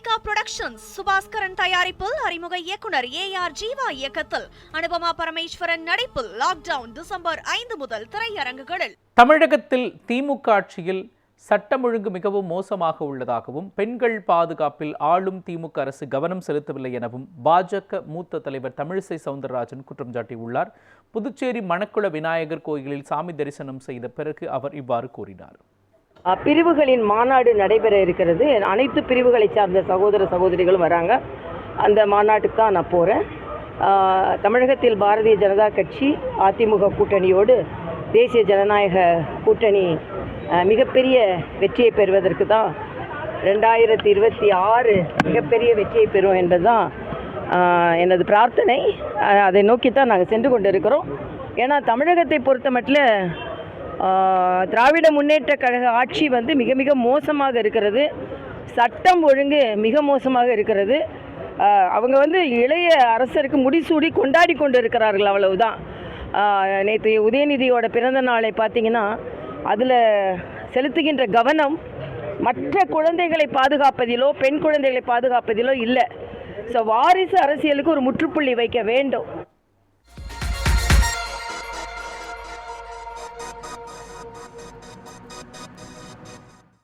Lyca productions Subaskaran தயாரிப்பில் அறிமுக இயக்குனர் ஏஆர் ஜீவா இயக்கத்தில் அனுபமா பரமேஸ்வரன் நடிப்பில் லாக்டவுன் டிசம்பர் 5 முதல் திரையரங்குகளில். தமிழகத்தில் திமுக ஆட்சியில் சட்டம் ஒழுங்கு மிகவும் மோசமாக உள்ளதாகவும் பெண்கள் பாதுகாப்பில் ஆளும் திமுக அரசு கவனம் செலுத்தவில்லை எனவும் பாஜக மூத்த தலைவர் தமிழிசை சவுந்தரராஜன் குற்றம் சாட்டியுள்ளார். புதுச்சேரி மணக்குள விநாயகர் கோயிலில் சாமி தரிசனம் செய்த பிறகு அவர் இவ்வாறு கூறினார். பிரிவுகளின் மாநாடு நடைபெற இருக்கிறது. அனைத்து பிரிவுகளை சார்ந்த சகோதர சகோதரிகளும் வராங்க. அந்த மாநாட்டுக்கு தான் நான் போகிறேன். தமிழகத்தில் பாரதிய ஜனதா கட்சி அதிமுக கூட்டணியோடு தேசிய ஜனநாயக கூட்டணி மிகப்பெரிய வெற்றியை பெறுவதற்கு தான் 2026 மிகப்பெரிய வெற்றியை பெறும் என்பது தான் எனது பிரார்த்தனை. அதை நோக்கித்தான் நாங்கள் சென்று கொண்டு இருக்கிறோம். ஏன்னா தமிழகத்தை பொறுத்த மட்டும் திராவிட முன்னேற்ற கழக ஆட்சி மிக மிக மோசமாக இருக்கிறது. சட்டம் ஒழுங்கு மிக மோசமாக இருக்கிறது. அவங்க இளைய அரசருக்கு முடிசூடி கொண்டாடி கொண்டு இருக்கிறார்கள், அவ்வளவுதான். நேற்று உதயநிதியோட பிறந்த நாளை பார்த்தீங்கன்னா அதில் செலுத்துகின்ற கவனம் மற்ற குழந்தைகளை பாதுகாப்பதிலோ பெண் குழந்தைகளை பாதுகாப்பதிலோ இல்லை. ஸோ வாரிசு அரசியலுக்கு ஒரு முற்றுப்புள்ளி வைக்க வேண்டும்.